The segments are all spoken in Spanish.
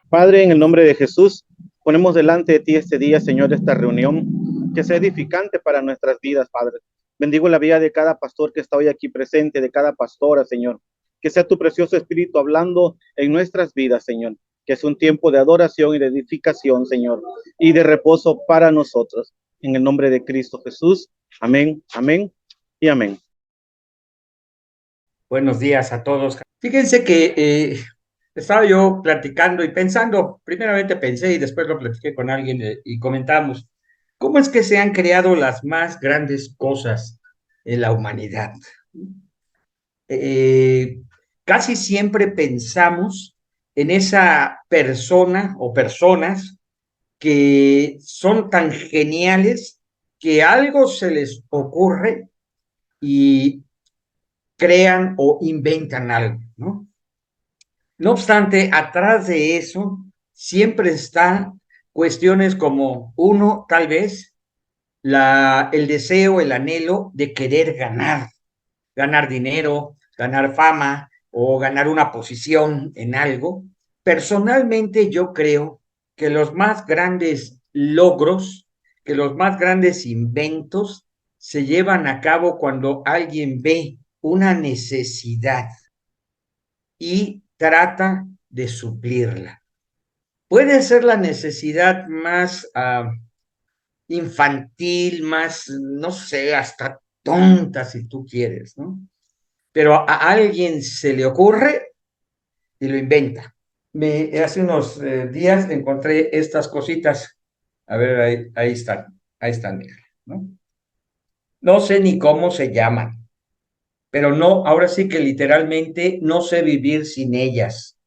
Padre, en el nombre de Jesús, ponemos delante de ti este día, Señor, esta reunión, que sea edificante para nuestras vidas, Padre. Bendigo la vida de cada pastor que está hoy aquí presente, de cada pastora, Señor. Que sea tu precioso Espíritu hablando en nuestras vidas, Señor. Que es un tiempo de adoración y de edificación, Señor, y de reposo para nosotros. En el nombre de Cristo Jesús. Amén, amén y amén. Buenos días a todos. Fíjense que estaba yo platicando y pensando, primeramente pensé y después lo platiqué con alguien y comentamos, ¿cómo es que se han creado las más grandes cosas en la humanidad? Eh, Casi siempre pensamos en esa persona o personas que son tan geniales que algo se les ocurre y crean o inventan algo, ¿no? No obstante, atrás de eso siempre están cuestiones como uno, tal vez, el deseo, el anhelo de querer ganar dinero, ganar fama o ganar una posición en algo. Personalmente yo creo que los más grandes logros, que los más grandes inventos se llevan a cabo cuando alguien ve una necesidad y trata de suplirla. Puede ser la necesidad más infantil, más, no sé, hasta tonta si tú quieres, ¿no? Pero a alguien se le ocurre y lo inventa. Hace unos días encontré estas cositas. A ver, ahí están, ¿no? No sé ni cómo se llaman, pero no, ahora sí que literalmente no sé vivir sin ellas.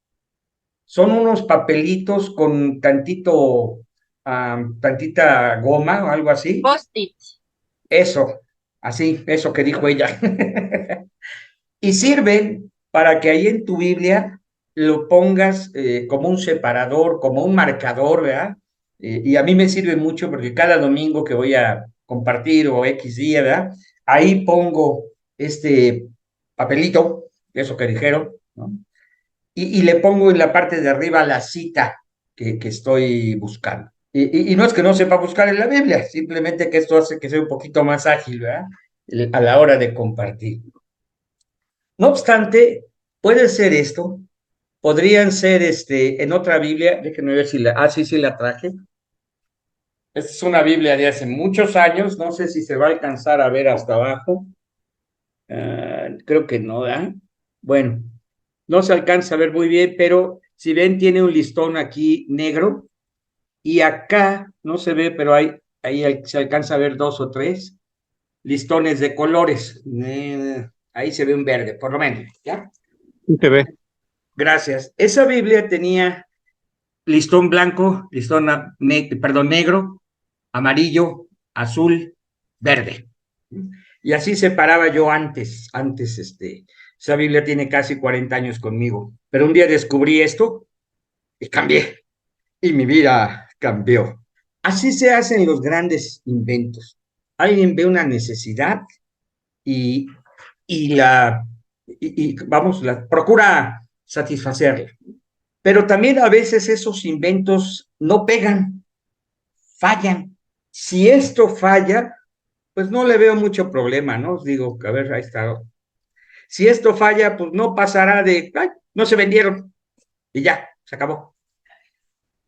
Son unos papelitos con tantita goma o algo así. Post-it. Eso, así, eso que dijo ella. Y sirven para que ahí en tu Biblia lo pongas como un separador, como un marcador, ¿verdad? Y a mí me sirve mucho porque cada domingo que voy a compartir o X día, ¿verdad? Ahí pongo este papelito, eso que dijeron, ¿no? Y le pongo en la parte de arriba la cita que estoy buscando. Y no es que no sepa buscar en la Biblia, simplemente que esto hace que sea un poquito más ágil, ¿verdad? A la hora de compartir. No obstante, puede ser esto, podrían ser en otra Biblia, déjenme ver si sí la traje. Esta es una Biblia de hace muchos años, no sé si se va a alcanzar a ver hasta abajo. Creo que no, ¿verdad? Bueno, no se alcanza a ver muy bien, pero si ven, tiene un listón aquí negro y acá no se ve, pero ahí se alcanza a ver dos o tres listones de colores. Ahí se ve un verde, por lo menos, ¿ya? Sí se ve. Gracias. Esa Biblia tenía listón blanco, perdón, negro, amarillo, azul, verde. Y así separaba yo antes, esa Biblia tiene casi 40 años conmigo. Pero un día descubrí esto y cambié. Y mi vida cambió. Así se hacen los grandes inventos. Alguien ve una necesidad y, y vamos, procura satisfacerla. Pero también a veces esos inventos no pegan, fallan. Si esto falla, pues no le veo mucho problema, ¿no? Digo, a ver, ahí está. Si esto falla, pues no pasará ay, no se vendieron y ya, se acabó.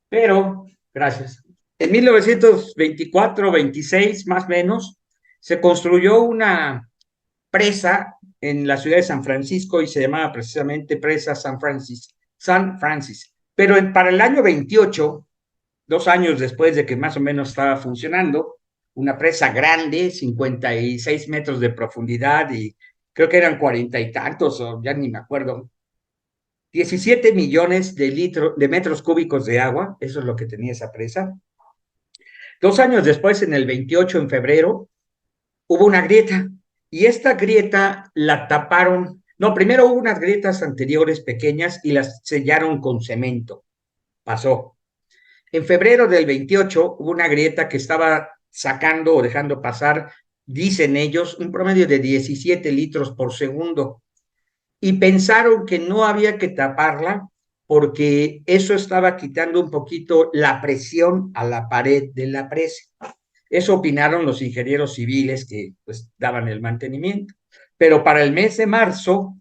Pero, gracias. En 1924-26, más o menos, se construyó una presa en la ciudad de San Francisco y se llamaba precisamente Presa San Francis. San Francis. Pero para el año 28, 2 años después de que más o menos estaba funcionando, una presa grande, 56 metros de profundidad y creo que eran 40 y tantos, o ya ni me acuerdo, 17 millones de metros cúbicos de agua, eso es lo que tenía esa presa. 2 años después, en el 28, en febrero, hubo una grieta y esta grieta la taparon. No, primero hubo unas grietas anteriores pequeñas y las sellaron con cemento. Pasó. En febrero del 28 hubo una grieta que estaba sacando o dejando pasar, dicen ellos, un promedio de 17 litros por segundo. Y pensaron que no había que taparla porque eso estaba quitando un poquito la presión a la pared de la presa. Eso opinaron los ingenieros civiles que pues daban el mantenimiento. Pero para el mes de marzo,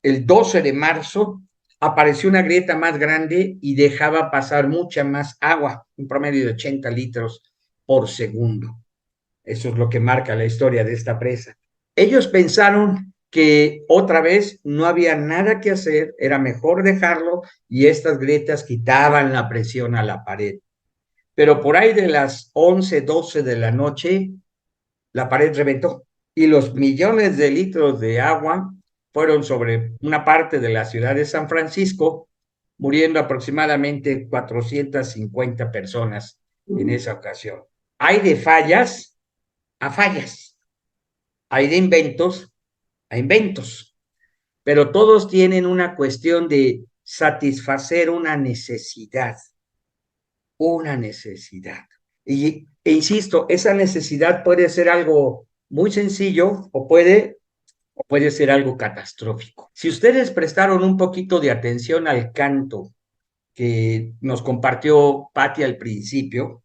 el 12 de marzo, apareció una grieta más grande y dejaba pasar mucha más agua, un promedio de 80 litros por segundo. Eso es lo que marca la historia de esta presa. Ellos pensaron que otra vez no había nada que hacer, era mejor dejarlo y estas grietas quitaban la presión a la pared. Pero por ahí de las 11, 12 de la noche, la pared reventó y los millones de litros de agua fueron sobre una parte de la ciudad de San Francisco, muriendo aproximadamente 450 personas en esa ocasión. Hay de fallas a fallas, hay de inventos a inventos, pero todos tienen una cuestión de satisfacer una necesidad, una necesidad. E insisto, esa necesidad puede ser algo muy sencillo o puede ser algo catastrófico. Si ustedes prestaron un poquito de atención al canto que nos compartió Patti al principio,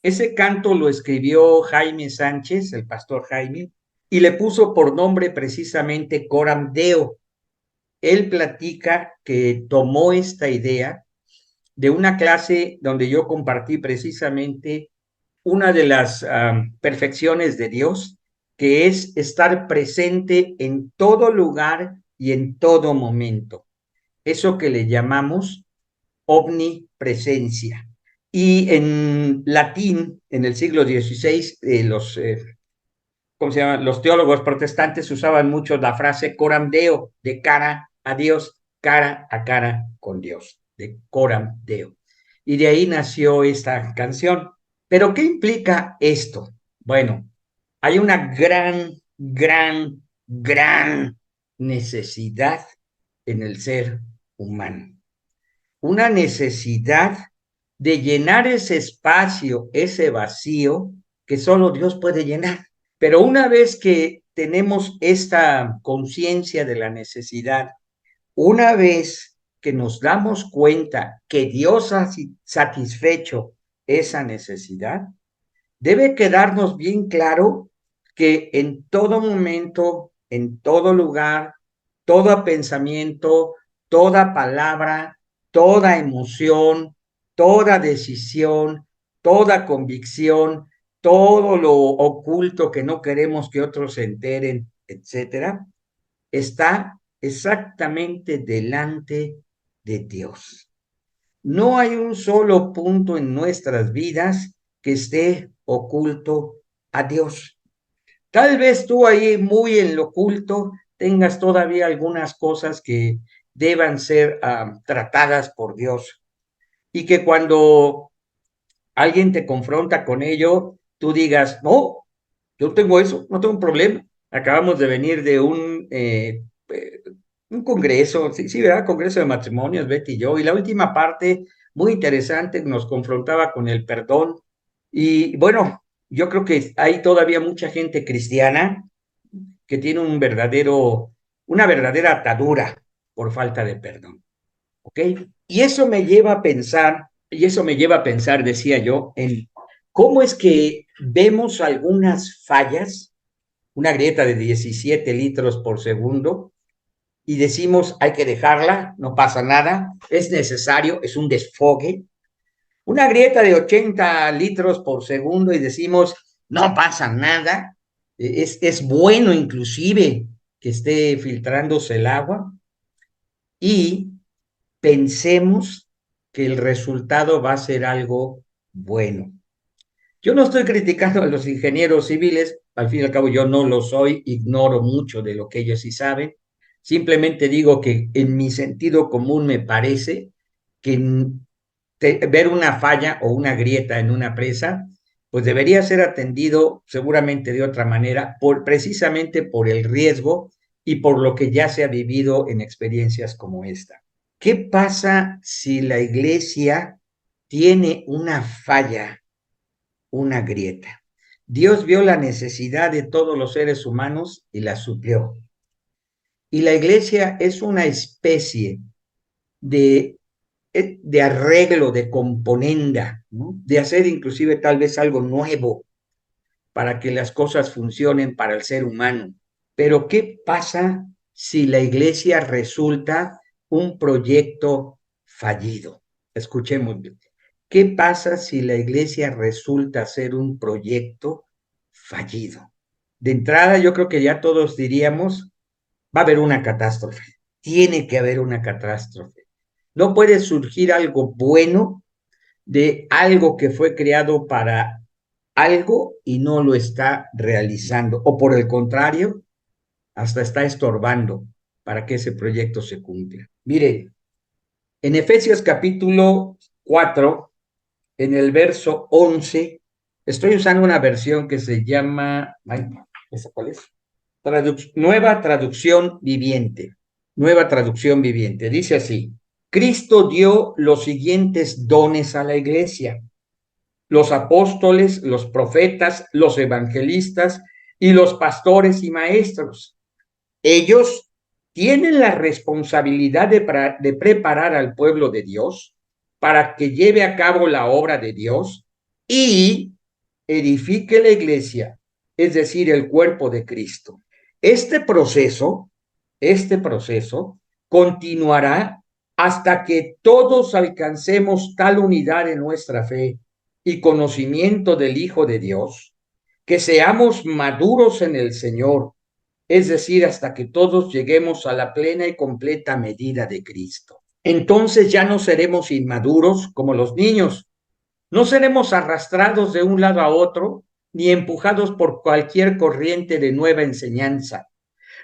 ese canto lo escribió Jaime Sánchez, el pastor Jaime, y le puso por nombre precisamente Coram Deo. Él platica que tomó esta idea de una clase donde yo compartí precisamente una de las perfecciones de Dios, que es estar presente en todo lugar y en todo momento. Eso que le llamamos omnipresencia. Y en latín, en el siglo XVI, ¿cómo se llama? Los teólogos protestantes usaban mucho la frase coram deo, de cara a Dios, cara a cara con Dios, de coram deo. Y de ahí nació esta canción. Pero ¿qué implica esto? Bueno, hay una gran necesidad en el ser humano. Una necesidad de llenar ese espacio, ese vacío que solo Dios puede llenar. Pero una vez que tenemos esta conciencia de la necesidad, una vez que nos damos cuenta que Dios ha satisfecho esa necesidad, debe quedarnos bien claro que en todo momento, en todo lugar, todo pensamiento, toda palabra, toda emoción, toda decisión, toda convicción, todo lo oculto que no queremos que otros se enteren, etcétera, está exactamente delante de Dios. No hay un solo punto en nuestras vidas que esté oculto a Dios. Tal vez tú ahí muy en lo oculto tengas todavía algunas cosas que deban ser tratadas por Dios y que cuando alguien te confronta con ello, tú digas, no, yo tengo eso, no tengo un problema. Acabamos de venir de un congreso, sí, sí, ¿verdad? Congreso de matrimonios, Betty y yo, y la última parte, muy interesante, nos confrontaba con el perdón. Y bueno, yo creo que hay todavía mucha gente cristiana que tiene una verdadera atadura por falta de perdón, ¿ok? Y eso me lleva a pensar, decía yo, en cómo es que vemos algunas fallas, una grieta de 17 litros por segundo, y decimos, hay que dejarla, no pasa nada, es necesario, es un desfogue. Una grieta de 80 litros por segundo y decimos, no pasa nada, es bueno inclusive que esté filtrándose el agua y pensemos que el resultado va a ser algo bueno. Yo no estoy criticando a los ingenieros civiles, al fin y al cabo yo no lo soy, ignoro mucho de lo que ellos sí saben, simplemente digo que en mi sentido común me parece que ver una falla o una grieta en una presa, pues debería ser atendido seguramente de otra manera, precisamente por el riesgo y por lo que ya se ha vivido en experiencias como esta. ¿Qué pasa si la iglesia tiene una falla, una grieta? Dios vio la necesidad de todos los seres humanos y la suplió. Y la iglesia es una especie de, de arreglo, de componenda, ¿no? De hacer inclusive tal vez algo nuevo para que las cosas funcionen para el ser humano. Pero ¿qué pasa si la iglesia resulta un proyecto fallido? Escuchemos bien. ¿Qué pasa si la iglesia resulta ser un proyecto fallido? De entrada, yo creo que ya todos diríamos, va a haber una catástrofe. Tiene que haber una catástrofe. No puede surgir algo bueno de algo que fue creado para algo y no lo está realizando, o por el contrario, hasta está estorbando para que ese proyecto se cumpla. Miren, en Efesios capítulo 4, en el verso 11, estoy usando una versión que se llama, ay, ¿esa cuál es? Nueva traducción viviente. Nueva traducción viviente. Dice así: Cristo dio los siguientes dones a la iglesia: los apóstoles, los profetas, los evangelistas y los pastores y maestros. Ellos tienen la responsabilidad de preparar al pueblo de Dios para que lleve a cabo la obra de Dios y edifique la iglesia, es decir, el cuerpo de Cristo. Este proceso, este proceso continuará hasta que todos alcancemos tal unidad en nuestra fe y conocimiento del Hijo de Dios, que seamos maduros en el Señor, es decir, hasta que todos lleguemos a la plena y completa medida de Cristo. Entonces ya no seremos inmaduros como los niños, no seremos arrastrados de un lado a otro, ni empujados por cualquier corriente de nueva enseñanza.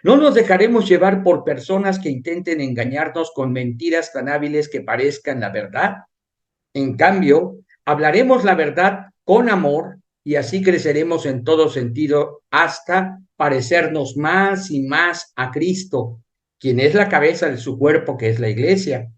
No nos dejaremos llevar por personas que intenten engañarnos con mentiras tan hábiles que parezcan la verdad. En cambio, hablaremos la verdad con amor y así creceremos en todo sentido hasta parecernos más y más a Cristo, quien es la cabeza de su cuerpo, que es la iglesia.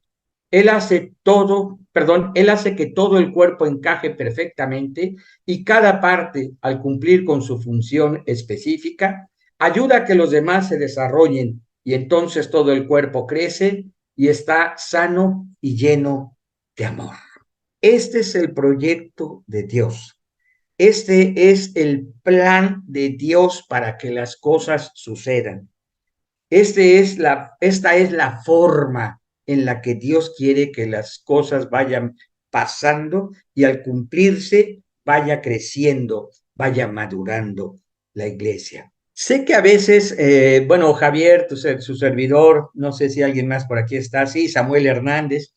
Él hace todo, perdón, Él hace que todo el cuerpo encaje perfectamente y cada parte, al cumplir con su función específica, ayuda a que los demás se desarrollen y entonces todo el cuerpo crece y está sano y lleno de amor. Este es el proyecto de Dios. Este es el plan de Dios para que las cosas sucedan. Esta es la forma en la que Dios quiere que las cosas vayan pasando y al cumplirse vaya creciendo, vaya madurando la iglesia. Sé que a veces, bueno, Javier, su servidor, no sé si alguien más por aquí está, sí, Samuel Hernández,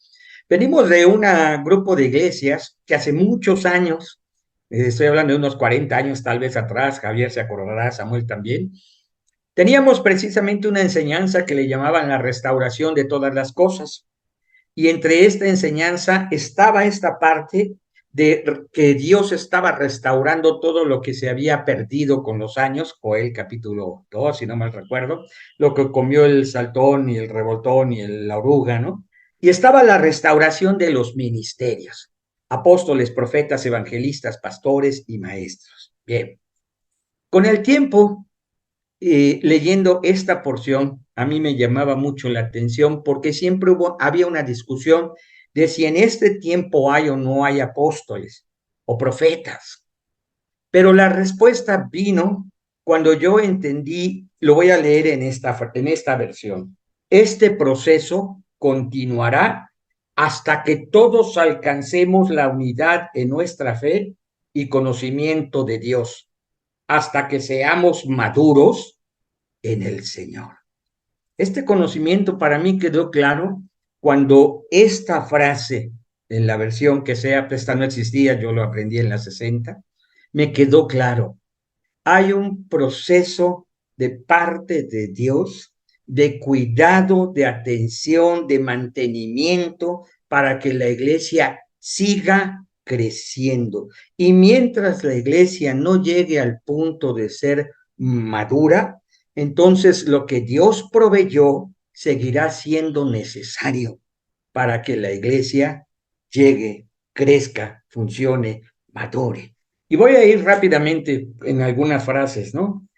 venimos de un grupo de iglesias que hace muchos años, estoy hablando de unos 40 años tal vez atrás, Javier se acordará, Samuel también, teníamos precisamente una enseñanza que le llamaban la restauración de todas las cosas. Y entre esta enseñanza estaba esta parte de que Dios estaba restaurando todo lo que se había perdido con los años, Joel capítulo 2, si no mal recuerdo, lo que comió el saltón y el revoltón y la oruga, ¿no? Y estaba la restauración de los ministerios, apóstoles, profetas, evangelistas, pastores y maestros. Bien, con el tiempo leyendo esta porción, a mí me llamaba mucho la atención porque siempre había una discusión de si en este tiempo hay o no hay apóstoles o profetas. Pero la respuesta vino cuando yo entendí, lo voy a leer en esta versión. Este proceso continuará hasta que todos alcancemos la unidad en nuestra fe y conocimiento de Dios, hasta que seamos maduros en el Señor. Este conocimiento para mí quedó claro cuando esta frase, en la versión que sea, esta no existía, yo lo aprendí en la 60, me quedó claro. Hay un proceso de parte de Dios de cuidado, de atención, de mantenimiento para que la iglesia siga creciendo. Y mientras la iglesia no llegue al punto de ser madura, entonces lo que Dios proveyó seguirá siendo necesario para que la iglesia llegue, crezca, funcione, madure. Y voy a ir rápidamente en algunas frases, ¿no?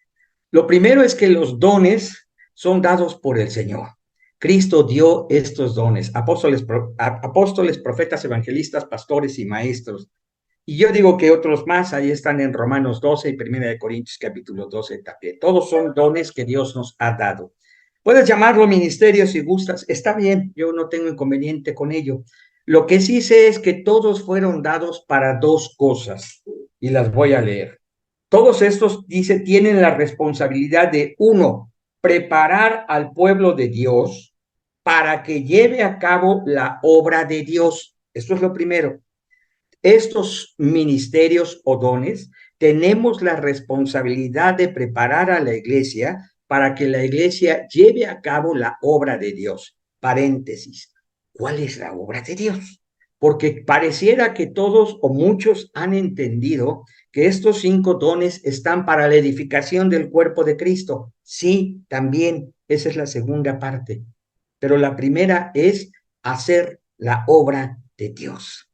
Lo primero es que los dones son dados por el Señor. Cristo dio estos dones, apóstoles, profetas, evangelistas, pastores y maestros. Y yo digo que otros más, ahí están en Romanos 12 y Primera de Corintios capítulo 12 también. Todos son dones que Dios nos ha dado. Puedes llamarlo ministerio si gustas, está bien, yo no tengo inconveniente con ello. Lo que sí sé es que todos fueron dados para dos cosas, y las voy a leer. Todos estos, dice, tienen la responsabilidad de, uno, preparar al pueblo de Dios para que lleve a cabo la obra de Dios. Esto es lo primero. Estos ministerios o dones, tenemos la responsabilidad de preparar a la iglesia para que la iglesia lleve a cabo la obra de Dios. Paréntesis, ¿cuál es la obra de Dios? Porque pareciera que todos o muchos han entendido que estos 5 dones están para la edificación del cuerpo de Cristo. Sí, también, esa es la segunda parte. Pero la primera es hacer la obra de Dios.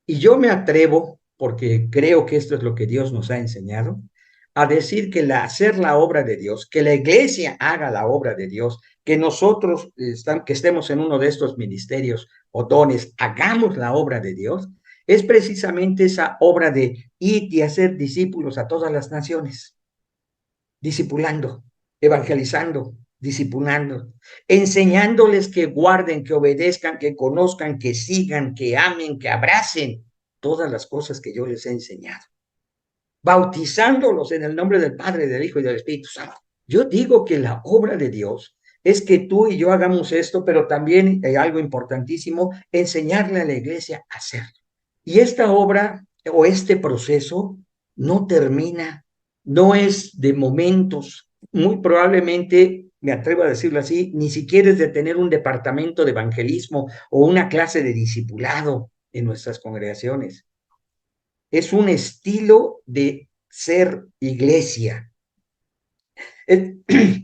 Y yo me atrevo, porque creo que esto es lo que Dios nos ha enseñado, a decir que hacer la obra de Dios, que la iglesia haga la obra de Dios, que nosotros que estemos en uno de estos ministerios o dones, hagamos la obra de Dios, es precisamente esa obra de ir y hacer discípulos a todas las naciones, discipulando, evangelizando, discipulando, enseñándoles que guarden, que obedezcan, que conozcan, que sigan, que amen, que abracen todas las cosas que yo les he enseñado, bautizándolos en el nombre del Padre, del Hijo y del Espíritu Santo. Yo digo que la obra de Dios es que tú y yo hagamos esto, pero también hay algo importantísimo, enseñarle a la iglesia a hacerlo. Y esta obra o este proceso no termina, no es de momentos, muy probablemente, me atrevo a decirlo así, ni siquiera es de tener un departamento de evangelismo o una clase de discipulado en nuestras congregaciones. Es un estilo de ser iglesia. Es,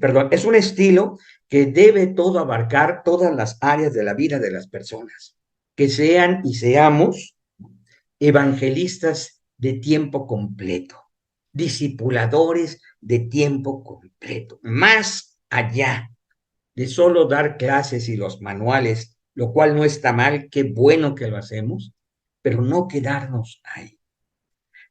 perdón, es un estilo que debe todo abarcar todas las áreas de la vida de las personas, que sean y seamos evangelistas de tiempo completo, discipuladores de tiempo completo, más allá de solo dar clases y los manuales, lo cual no está mal, qué bueno que lo hacemos, pero no quedarnos ahí.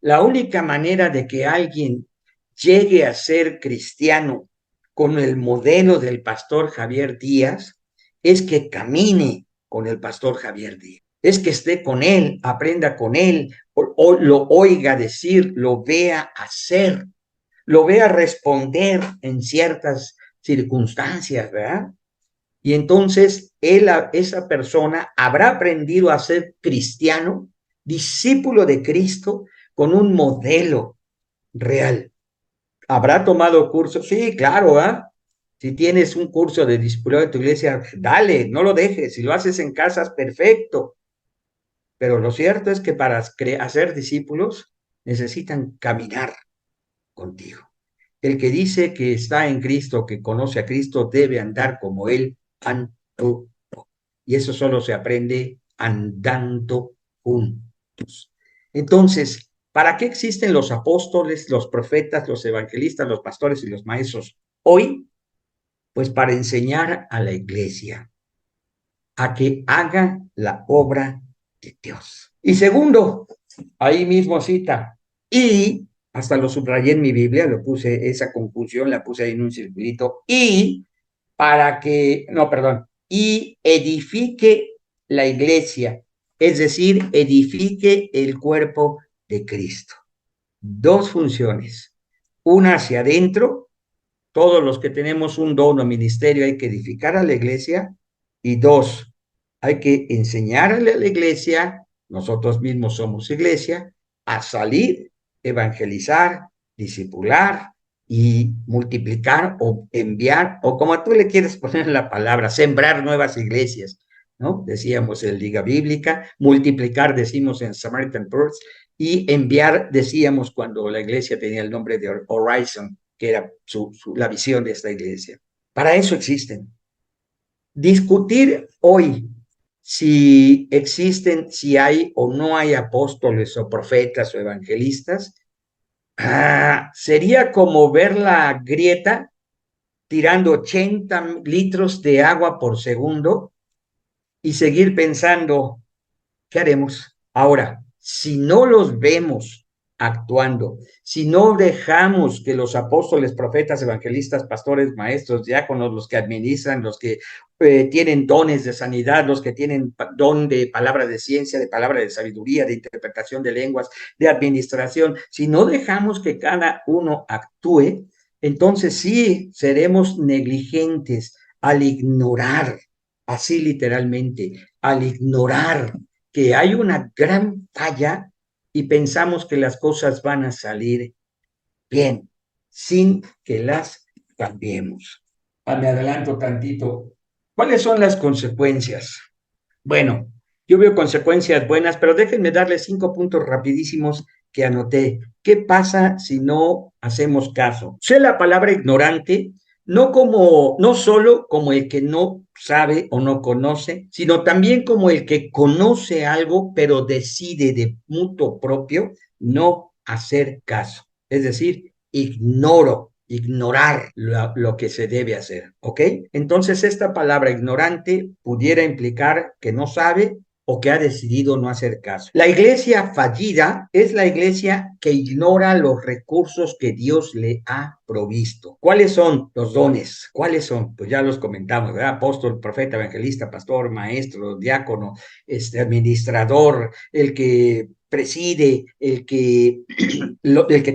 La única manera de que alguien llegue a ser cristiano con el modelo del pastor Javier Díaz es que camine con el pastor Javier Díaz, es que esté con él, aprenda con él, o lo oiga decir, lo vea hacer, lo vea responder en ciertas circunstancias, ¿verdad? Y entonces esa persona habrá aprendido a ser cristiano, discípulo de Cristo, con un modelo real. ¿Habrá tomado cursos? Sí, claro, ¿ah? ¿eh? Si tienes un curso de discipulado de tu iglesia, dale, no lo dejes. Si lo haces en casas, perfecto. Pero lo cierto es que para hacer discípulos necesitan caminar contigo. El que dice que está en Cristo, que conoce a Cristo, debe andar como Él andó. Y eso solo se aprende andando juntos. Entonces, ¿para qué existen los apóstoles, los profetas, los evangelistas, los pastores y los maestros hoy? Pues para enseñar a la iglesia a que haga la obra de Dios. Y segundo, ahí mismo cita, y hasta lo subrayé en mi Biblia, lo puse, esa conjunción la puse ahí en un circulito, y para que, no, perdón, y edifique la iglesia, es decir, edifique el cuerpo de Cristo. Dos funciones, una hacia adentro, todos los que tenemos un don o ministerio hay que edificar a la iglesia, y dos, hay que enseñarle a la iglesia, nosotros mismos somos iglesia, a salir, evangelizar, discipular y multiplicar o enviar, o como tú le quieres poner la palabra, sembrar nuevas iglesias, ¿no? Decíamos en Liga Bíblica, multiplicar decimos en Samaritan Purse, y enviar decíamos cuando la iglesia tenía el nombre de Horizon, que era la visión de esta iglesia. Para eso existen. Discutir hoy si existen, si hay o no hay apóstoles o profetas o evangelistas, sería como ver la grieta tirando 80 litros de agua por segundo y seguir pensando, ¿qué haremos? Ahora, si no los vemos actuando, si no dejamos que los apóstoles, profetas, evangelistas, pastores, maestros, diáconos, los que administran, los que tienen dones de sanidad, los que tienen don de palabra de ciencia, de palabra de sabiduría, de interpretación de lenguas, de administración, si no dejamos que cada uno actúe, entonces sí seremos negligentes al ignorar, así literalmente, al ignorar que hay una gran falla y pensamos que las cosas van a salir bien sin que las cambiemos. Me adelanto tantito. ¿Cuáles son las consecuencias? Bueno, yo veo consecuencias buenas, pero déjenme darles 5 puntos rapidísimos que anoté. ¿Qué pasa si no hacemos caso? Sé la palabra ignorante, no solo como el que no sabe o no conoce, sino también como el que conoce algo, pero decide de mutuo propio no hacer caso. Es decir, ignorar lo que se debe hacer, ¿ok? Entonces, esta palabra ignorante pudiera implicar que no sabe o que ha decidido no hacer caso. La iglesia fallida es la iglesia que ignora los recursos que Dios le ha provisto. ¿Cuáles son los dones? ¿Cuáles son? Pues ya los comentamos, ¿verdad? Apóstol, profeta, evangelista, pastor, maestro, diácono, administrador, el que preside, el que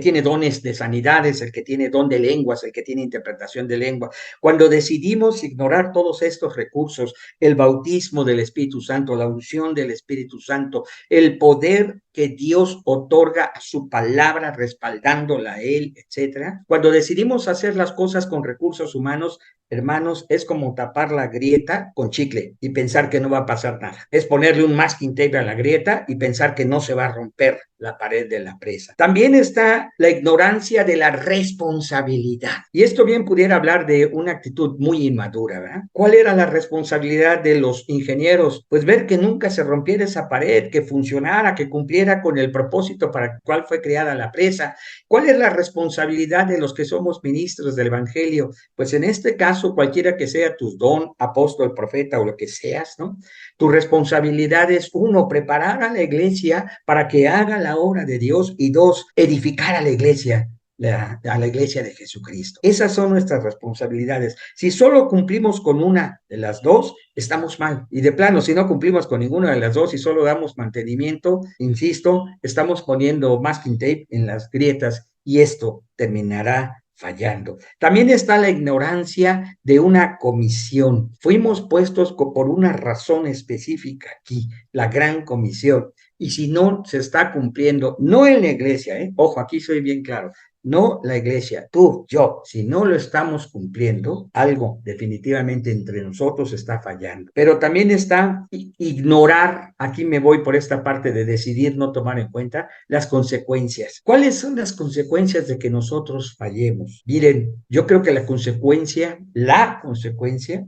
tiene dones de sanidades, el que tiene don de lenguas, el que tiene interpretación de lengua. Cuando decidimos ignorar todos estos recursos, el bautismo del Espíritu Santo, la unción del Espíritu Santo, el poder que Dios otorga a su palabra, respaldándola a Él, etcétera. Cuando decidimos hacer las cosas con recursos humanos, hermanos, es como tapar la grieta con chicle y pensar que no va a pasar nada. Es ponerle un masking tape a la grieta y pensar que no se va a romper la pared de la presa. También está la ignorancia de la responsabilidad. Y esto bien pudiera hablar de una actitud muy inmadura, ¿verdad? ¿Cuál era la responsabilidad de los ingenieros? Pues ver que nunca se rompiera esa pared, que funcionara, que cumpliera con el propósito para el cual fue creada la presa. ¿Cuál es la responsabilidad de los que somos ministros del Evangelio? Pues en este caso, cualquiera que sea tu don, apóstol, profeta o lo que seas, ¿no? Tu responsabilidad es, uno, preparar a la iglesia para que haga la obra de Dios y dos, edificar a la iglesia de Jesucristo. Esas son nuestras responsabilidades. Si solo cumplimos con una de las dos, estamos mal. Y de plano, si no cumplimos con ninguna de las dos y solo damos mantenimiento, insisto, estamos poniendo masking tape en las grietas y esto terminará fallando. También está la ignorancia de una comisión. Fuimos puestos por una razón específica aquí, la gran comisión. Y si no se está cumpliendo, no en la iglesia, ojo, aquí soy bien claro, no la iglesia, tú, yo, si no lo estamos cumpliendo, algo definitivamente entre nosotros está fallando. Pero también está ignorar, aquí me voy por esta parte de decidir no tomar en cuenta las consecuencias. ¿Cuáles son las consecuencias de que nosotros fallemos? Miren, yo creo que la consecuencia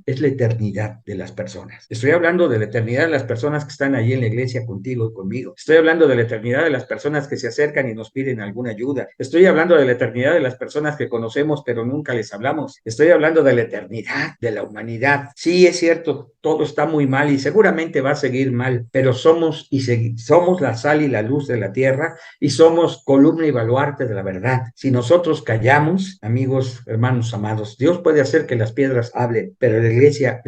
es la eternidad de las personas. Estoy hablando de la eternidad de las personas que están ahí en la iglesia contigo y conmigo. Estoy hablando de la eternidad de las personas que se acercan y nos piden alguna ayuda. Estoy hablando de la eternidad de las personas que conocemos pero nunca les hablamos. Estoy hablando de la eternidad de la humanidad. Sí, es cierto, todo está muy mal y seguramente va a seguir mal, pero somos la sal y la luz de la tierra y somos columna y baluarte de la verdad. Si nosotros callamos, amigos, hermanos amados, Dios puede hacer que las piedras hablen, pero la iglesia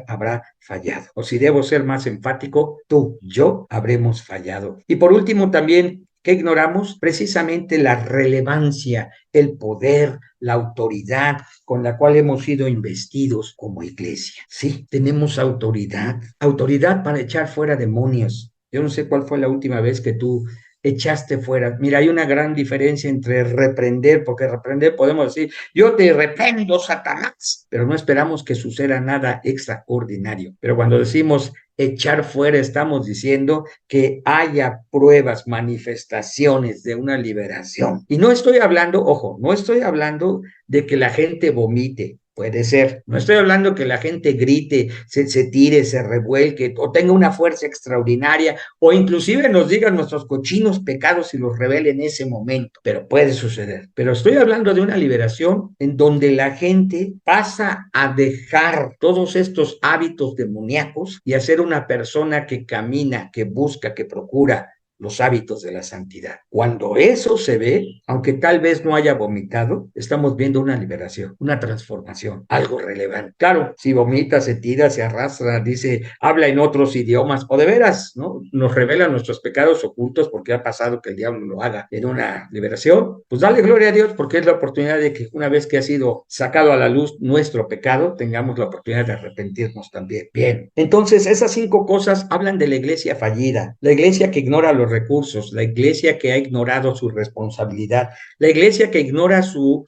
habrá fallado. O si debo ser más enfático, tú, yo habremos fallado. Y por último también, ¿qué ignoramos? Precisamente la relevancia, el poder, la autoridad con la cual hemos sido investidos como iglesia. Sí, tenemos autoridad para echar fuera demonios. Yo no sé cuál fue la última vez que tú echaste fuera. Mira, hay una gran diferencia entre reprender, porque reprender podemos decir, yo te reprendo, Satanás, pero no esperamos que suceda nada extraordinario. Pero cuando decimos echar fuera, estamos diciendo que haya pruebas, manifestaciones de una liberación. Y no estoy hablando, ojo, no estoy hablando de que la gente vomite. Puede ser. No estoy hablando que la gente grite, se tire, se revuelque o tenga una fuerza extraordinaria o inclusive nos digan nuestros cochinos pecados y los revele en ese momento, pero puede suceder. Pero estoy hablando de una liberación en donde la gente pasa a dejar todos estos hábitos demoníacos y a ser una persona que camina, que busca, que procura los hábitos de la santidad. Cuando eso se ve, aunque tal vez no haya vomitado, estamos viendo una liberación, una transformación, algo relevante. Claro, si vomita, se tira, se arrastra, dice, habla en otros idiomas, o de veras, ¿no? Nos revela nuestros pecados ocultos porque ha pasado que el diablo lo haga en una liberación, pues dale gloria a Dios porque es la oportunidad de que una vez que ha sido sacado a la luz nuestro pecado, tengamos la oportunidad de arrepentirnos también. Bien, entonces esas 5 cosas hablan de la iglesia fallida, la iglesia que ignora los recursos, la iglesia que ha ignorado su responsabilidad, la iglesia que ignora su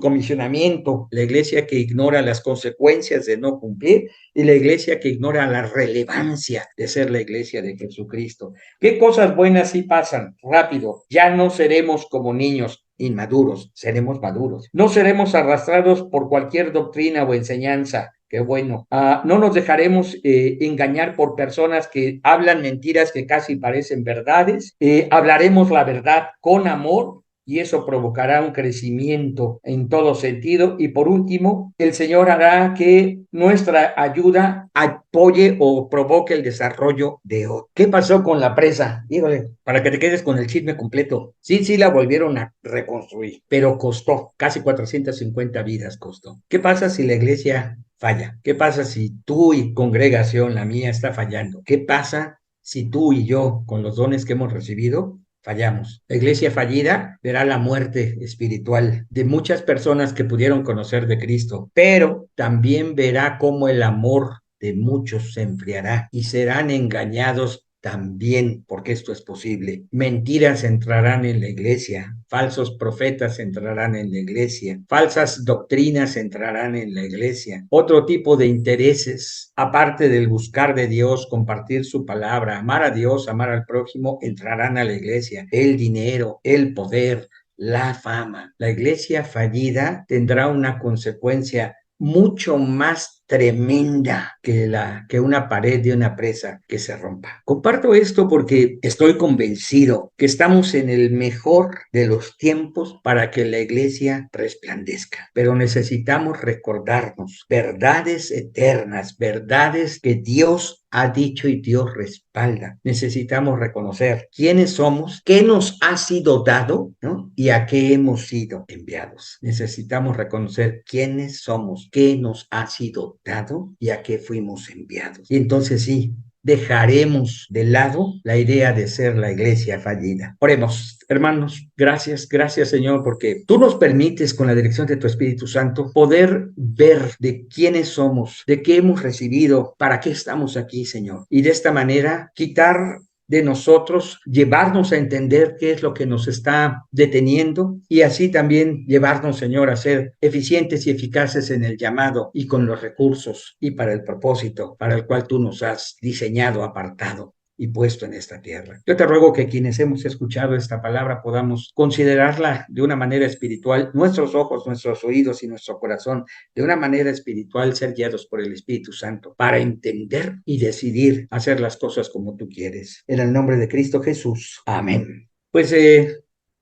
comisionamiento, la iglesia que ignora las consecuencias de no cumplir y la iglesia que ignora la relevancia de ser la iglesia de Jesucristo. ¿Qué cosas buenas sí pasan? Rápido, ya no seremos como niños inmaduros, seremos maduros. No seremos arrastrados por cualquier doctrina o enseñanza. Qué bueno. No nos dejaremos engañar por personas que hablan mentiras que casi parecen verdades. Hablaremos la verdad con amor y eso provocará un crecimiento en todo sentido. Y por último, el Señor hará que nuestra ayuda apoye o provoque el desarrollo de otro. ¿Qué pasó con la presa? Híjole, para que te quedes con el chisme completo. Sí, la volvieron a reconstruir, pero costó, casi 450 vidas costó. ¿Qué pasa si la iglesia falla? ¿Qué pasa si tú y congregación, la mía, está fallando? ¿Qué pasa si tú y yo, con los dones que hemos recibido, fallamos? La iglesia fallida verá la muerte espiritual de muchas personas que pudieron conocer de Cristo, pero también verá cómo el amor de muchos se enfriará y serán engañados también, porque esto es posible. Mentiras entrarán en la iglesia, falsos profetas entrarán en la iglesia, falsas doctrinas entrarán en la iglesia, otro tipo de intereses, aparte del buscar de Dios, compartir su palabra, amar a Dios, amar al prójimo, entrarán a la iglesia. El dinero, el poder, la fama. La iglesia fallida tendrá una consecuencia mucho más tremenda que una pared de una presa que se rompa. Comparto esto porque estoy convencido que estamos en el mejor de los tiempos para que la iglesia resplandezca, pero necesitamos recordarnos verdades eternas, verdades que Dios ha dicho y Dios respalda. Necesitamos reconocer quiénes somos, qué nos ha sido dado, ¿no? Y a qué hemos sido enviados. Necesitamos reconocer quiénes somos, qué nos ha sido dado y a qué fuimos enviados. Y entonces sí, dejaremos de lado la idea de ser la iglesia fallida. Oremos, hermanos, gracias Señor, porque tú nos permites con la dirección de tu Espíritu Santo poder ver de quiénes somos, de qué hemos recibido, para qué estamos aquí, Señor. Y de esta manera quitar de nosotros, llevarnos a entender qué es lo que nos está deteniendo y así también llevarnos, Señor, a ser eficientes y eficaces en el llamado y con los recursos y para el propósito para el cual tú nos has diseñado, apartado y puesto en esta tierra. Yo te ruego que quienes hemos escuchado esta palabra podamos considerarla de una manera espiritual, nuestros ojos, nuestros oídos y nuestro corazón, de una manera espiritual, ser guiados por el Espíritu Santo para entender y decidir hacer las cosas como tú quieres. En el nombre de Cristo Jesús. Amén. Pues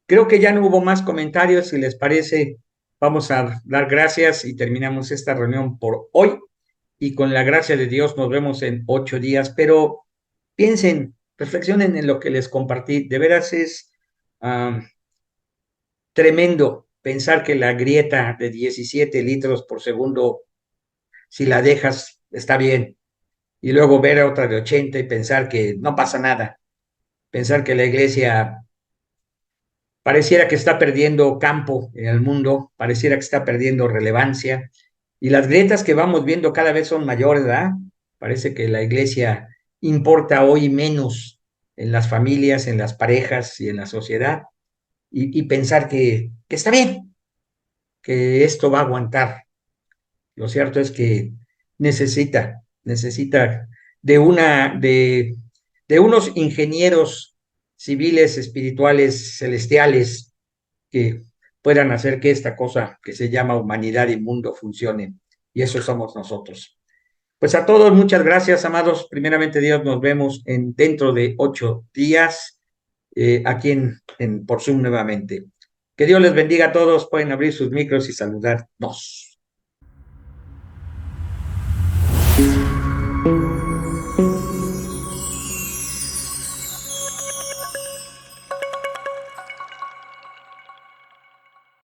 creo que ya no hubo más comentarios. Si les parece, vamos a dar gracias y terminamos esta reunión por hoy. Y con la gracia de Dios nos vemos en 8 días, pero piensen, reflexionen en lo que les compartí. De veras es tremendo pensar que la grieta de 17 litros por segundo, si la dejas, está bien. Y luego ver a otra de 80 y pensar que no pasa nada. Pensar que la iglesia pareciera que está perdiendo campo en el mundo, pareciera que está perdiendo relevancia. Y las grietas que vamos viendo cada vez son mayores, ¿verdad? Parece que la iglesia importa hoy menos en las familias, en las parejas y en la sociedad. Y pensar que está bien, que esto va a aguantar. Lo cierto es que necesita de unos ingenieros civiles, espirituales, celestiales, que puedan hacer que esta cosa que se llama humanidad y mundo funcione. Y eso somos nosotros. Pues a todos, muchas gracias, amados. Primeramente, Dios, nos vemos dentro de 8 días aquí por Zoom nuevamente. Que Dios les bendiga a todos. Pueden abrir sus micros y saludarnos.